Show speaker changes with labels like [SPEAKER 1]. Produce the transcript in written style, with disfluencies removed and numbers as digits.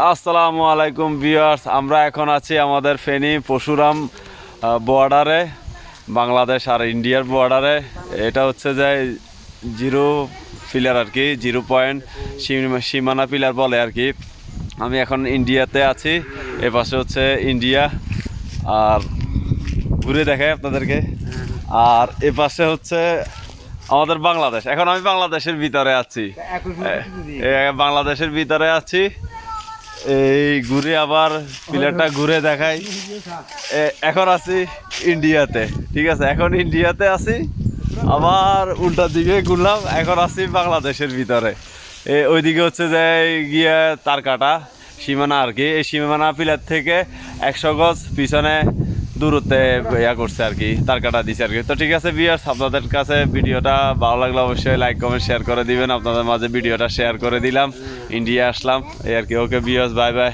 [SPEAKER 1] আসসালামু আলাইকুম ভিউয়ার্স, আমরা এখন আছি আমাদের ফেনী পরশুরাম বর্ডারে, বাংলাদেশ আর ইন্ডিয়ার বর্ডারে। এটা হচ্ছে যে জিরো পিলার আর কি, 0 পয়েন্ট সীমানা পিলার বলে আর কি। আমি এখন ইন্ডিয়াতে আছি, এ পাশে হচ্ছে ইন্ডিয়া, আর ঘুরে দেখাই আপনাদেরকে। আর এ পাশে হচ্ছে আমাদের বাংলাদেশ। এখন আমি বাংলাদেশের ভিতরে আছি, বাংলাদেশের ভিতরে আছি। এই ঘুরে আবার পিলারটা ঘুরে দেখাই। এখন আছি ইন্ডিয়াতে, ঠিক আছে, এখন ইন্ডিয়াতে আছি, আবার উল্টা দিকে ঘুরলাম, এখন আছি বাংলাদেশের ভিতরে। ওইদিকে হচ্ছে যে গিয়ে তার কাটা সীমানা আর কি। এই সীমানা পিলার থেকে 100 গজ পিছনে দূরত্বে ইয়া করছে আর কি, তার কাটা দিছে আর কি। তো ঠিক আছে ভিউয়ার্স, আপনাদের কাছে ভিডিওটা ভালো লাগলে অবশ্যই লাইক কমেন্ট শেয়ার করে দিবেন। আপনাদের মাঝে ভিডিওটা শেয়ার করে দিলাম, ইন্ডিয়া আসলাম এই আর কি। Okay viewers, bye bye.